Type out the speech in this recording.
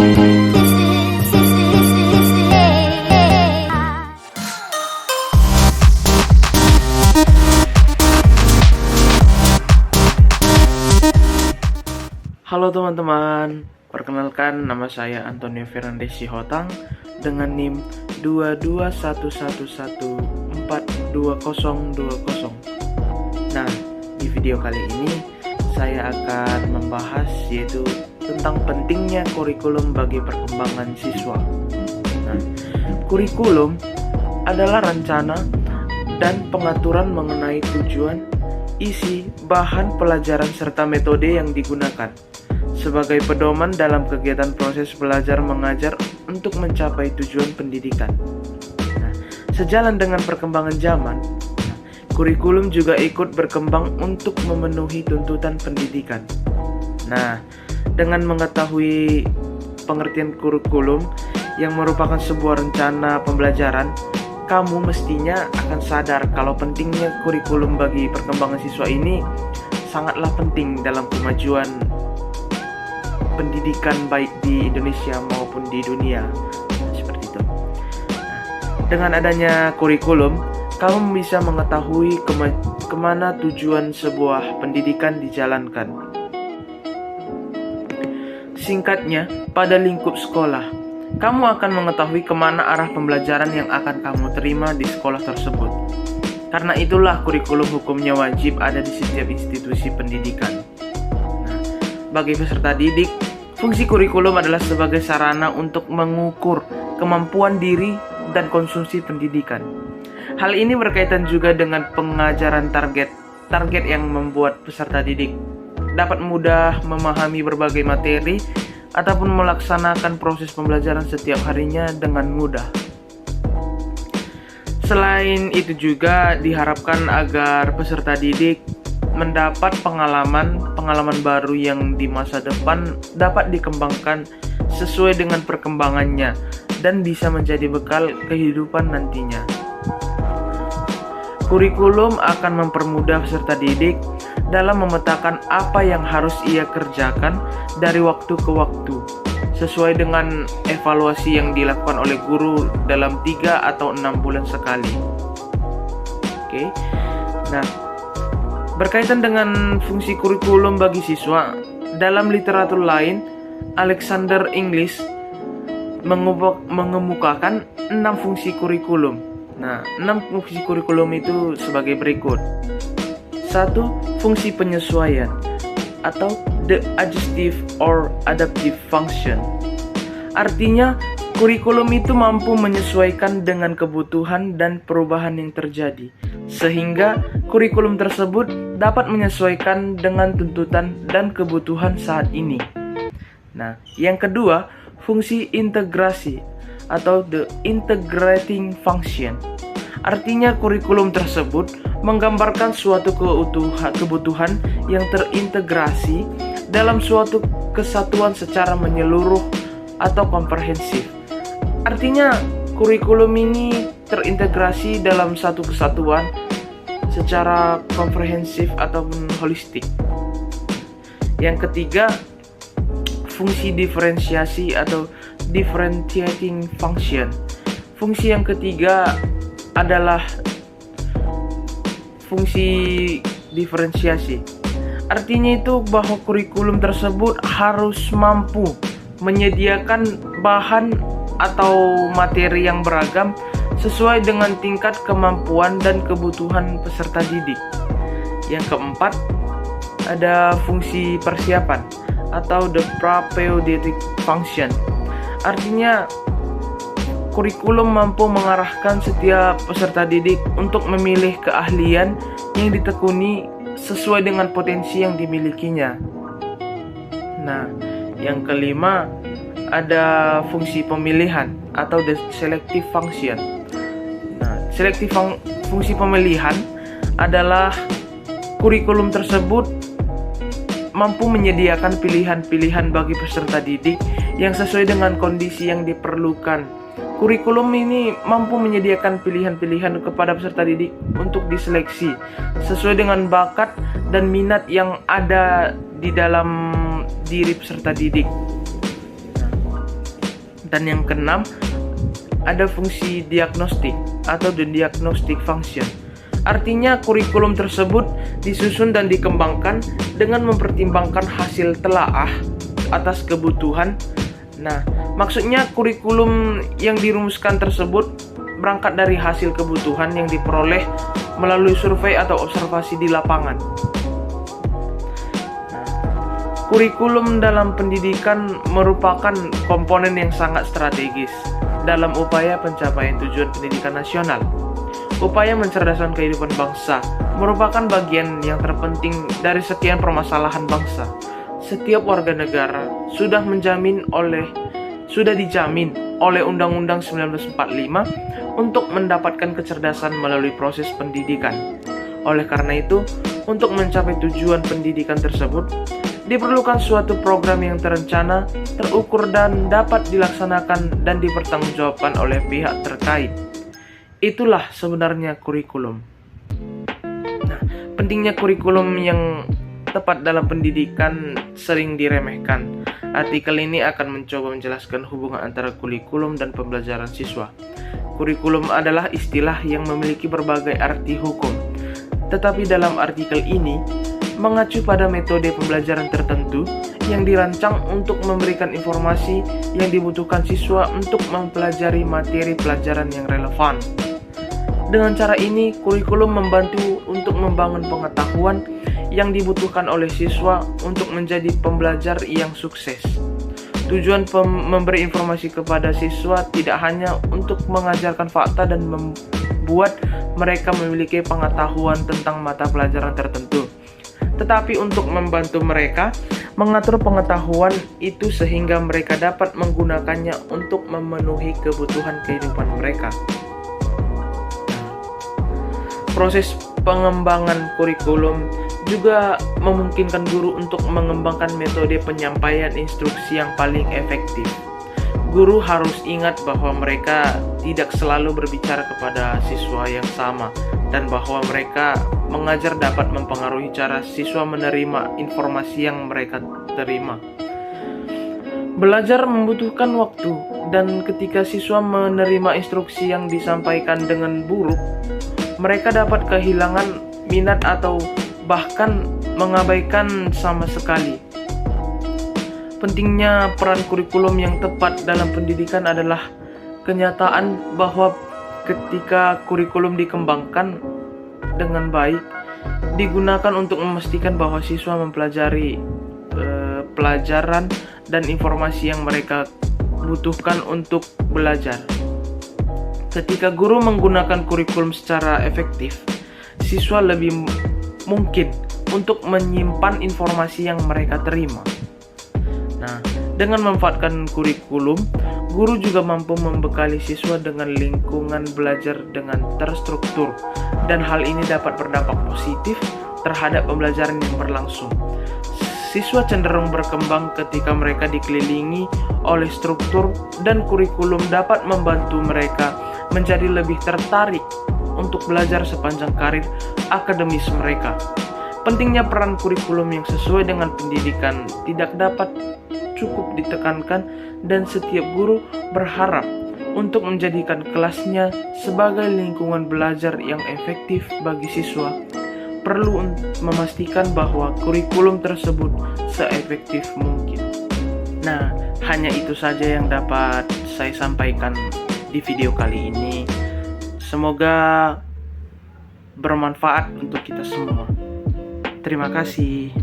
Halo teman-teman, perkenalkan nama saya Antonio Fernandes Sihotang dengan NIM 22111422020. Nah, di video kali ini saya akan membahas yaitu tentang pentingnya kurikulum bagi perkembangan siswa. Nah, kurikulum adalah rencana dan pengaturan mengenai tujuan, isi, bahan pelajaran serta metode yang digunakan sebagai pedoman dalam kegiatan proses belajar mengajar untuk mencapai tujuan pendidikan. Nah, sejalan dengan perkembangan zaman, kurikulum juga ikut berkembang untuk memenuhi tuntutan pendidikan. Nah, dengan mengetahui pengertian kurikulum yang merupakan sebuah rencana pembelajaran, kamu mestinya akan sadar kalau pentingnya kurikulum bagi perkembangan siswa ini sangatlah penting dalam kemajuan pendidikan baik di Indonesia maupun di dunia. Seperti itu. Dengan adanya kurikulum, kamu bisa mengetahui kemana tujuan sebuah pendidikan dijalankan. Singkatnya, pada lingkup sekolah, kamu akan mengetahui kemana arah pembelajaran yang akan kamu terima di sekolah tersebut. Karena itulah kurikulum hukumnya wajib ada di setiap institusi pendidikan. Bagi peserta didik, fungsi kurikulum adalah sebagai sarana untuk mengukur kemampuan diri dan konsumsi pendidikan. Hal ini berkaitan juga dengan pengajaran target yang membuat peserta didik dapat mudah memahami berbagai materi ataupun melaksanakan proses pembelajaran setiap harinya dengan mudah. Selain itu juga diharapkan agar peserta didik mendapat pengalaman baru yang di masa depan dapat dikembangkan sesuai dengan perkembangannya dan bisa menjadi bekal kehidupan nantinya. Kurikulum akan mempermudah peserta didik dalam memetakan apa yang harus ia kerjakan dari waktu ke waktu, sesuai dengan evaluasi yang dilakukan oleh guru dalam 3 atau 6 bulan sekali. Oke. Nah, berkaitan dengan fungsi kurikulum bagi siswa, dalam literatur lain, Alexander English mengemukakan 6 fungsi kurikulum. Nah, 6 fungsi kurikulum itu sebagai berikut. 1. Fungsi penyesuaian atau the adjustive or adaptive function. Artinya, kurikulum itu mampu menyesuaikan dengan kebutuhan dan perubahan yang terjadi, sehingga kurikulum tersebut dapat menyesuaikan dengan tuntutan dan kebutuhan saat ini. Nah, yang kedua, fungsi integrasi atau the integrating function. Artinya kurikulum tersebut menggambarkan suatu kebutuhan yang terintegrasi dalam suatu kesatuan secara menyeluruh atau komprehensif. Artinya kurikulum ini terintegrasi dalam satu kesatuan secara komprehensif ataupun holistik. Yang ketiga, fungsi diferensiasi atau differentiating function. Fungsi yang ketiga adalah fungsi diferensiasi. Artinya itu bahwa kurikulum tersebut harus mampu menyediakan bahan atau materi yang beragam sesuai dengan tingkat kemampuan dan kebutuhan peserta didik. Yang keempat, ada fungsi persiapan atau the propedeutic function. Artinya kurikulum mampu mengarahkan setiap peserta didik untuk memilih keahlian yang ditekuni sesuai dengan potensi yang dimilikinya. Nah, yang kelima ada fungsi pemilihan atau the selective function. Nah, fungsi pemilihan adalah kurikulum tersebut mampu menyediakan pilihan-pilihan bagi peserta didik yang sesuai dengan kondisi yang diperlukan. Kurikulum ini mampu menyediakan pilihan-pilihan kepada peserta didik untuk diseleksi sesuai dengan bakat dan minat yang ada di dalam diri peserta didik. Dan yang keenam, ada fungsi diagnostik atau the diagnostic function. Artinya kurikulum tersebut disusun dan dikembangkan dengan mempertimbangkan hasil telaah atas kebutuhan. Nah, maksudnya kurikulum yang dirumuskan tersebut berangkat dari hasil kebutuhan yang diperoleh melalui survei atau observasi di lapangan. Nah, kurikulum dalam pendidikan merupakan komponen yang sangat strategis dalam upaya pencapaian tujuan pendidikan nasional. Upaya mencerdaskan kehidupan bangsa merupakan bagian yang terpenting dari sekian permasalahan bangsa. Setiap warga negara sudah dijamin oleh Undang-Undang 1945 untuk mendapatkan kecerdasan melalui proses pendidikan. Oleh karena itu, untuk mencapai tujuan pendidikan tersebut, diperlukan suatu program yang terencana, terukur, dan dapat dilaksanakan dan dipertanggungjawabkan oleh pihak terkait. Itulah sebenarnya kurikulum. Nah, pentingnya kurikulum yang tepat dalam pendidikan sering diremehkan. Artikel ini akan mencoba menjelaskan hubungan antara kurikulum dan pembelajaran siswa. Kurikulum adalah istilah yang memiliki berbagai arti hukum. Tetapi dalam artikel ini mengacu pada metode pembelajaran tertentu yang dirancang untuk memberikan informasi yang dibutuhkan siswa untuk mempelajari materi pelajaran yang relevan. Dengan cara ini, kurikulum membantu untuk membangun pengetahuan yang dibutuhkan oleh siswa untuk menjadi pembelajar yang sukses. Tujuan memberi informasi kepada siswa tidak hanya untuk mengajarkan fakta dan membuat mereka memiliki pengetahuan tentang mata pelajaran tertentu, tetapi untuk membantu mereka mengatur pengetahuan itu sehingga mereka dapat menggunakannya untuk memenuhi kebutuhan kehidupan mereka. Proses pengembangan kurikulum juga memungkinkan guru untuk mengembangkan metode penyampaian instruksi yang paling efektif. Guru harus ingat bahwa mereka tidak selalu berbicara kepada siswa yang sama dan bahwa mereka mengajar dapat mempengaruhi cara siswa menerima informasi yang mereka terima. Belajar membutuhkan waktu, dan ketika siswa menerima instruksi yang disampaikan dengan buruk, mereka dapat kehilangan minat atau bahkan mengabaikan sama sekali. Pentingnya peran kurikulum yang tepat dalam pendidikan adalah kenyataan bahwa ketika kurikulum dikembangkan dengan baik, digunakan untuk memastikan bahwa siswa mempelajari pelajaran dan informasi yang mereka butuhkan untuk belajar. Ketika guru menggunakan kurikulum secara efektif, siswa lebih mungkin untuk menyimpan informasi yang mereka terima. Nah, dengan memanfaatkan kurikulum, guru juga mampu membekali siswa dengan lingkungan belajar dengan terstruktur, dan hal ini dapat berdampak positif terhadap pembelajaran yang berlangsung. Siswa cenderung berkembang ketika mereka dikelilingi oleh struktur, dan kurikulum dapat membantu mereka menjadi lebih tertarik untuk belajar sepanjang karir akademis mereka. Pentingnya peran kurikulum yang sesuai dengan pendidikan tidak dapat cukup ditekankan, dan setiap guru berharap untuk menjadikan kelasnya sebagai lingkungan belajar yang efektif bagi siswa. Perlu memastikan bahwa kurikulum tersebut seefektif mungkin. Nah, hanya itu saja yang dapat saya sampaikan di video kali ini. Semoga bermanfaat untuk kita semua. Terima kasih.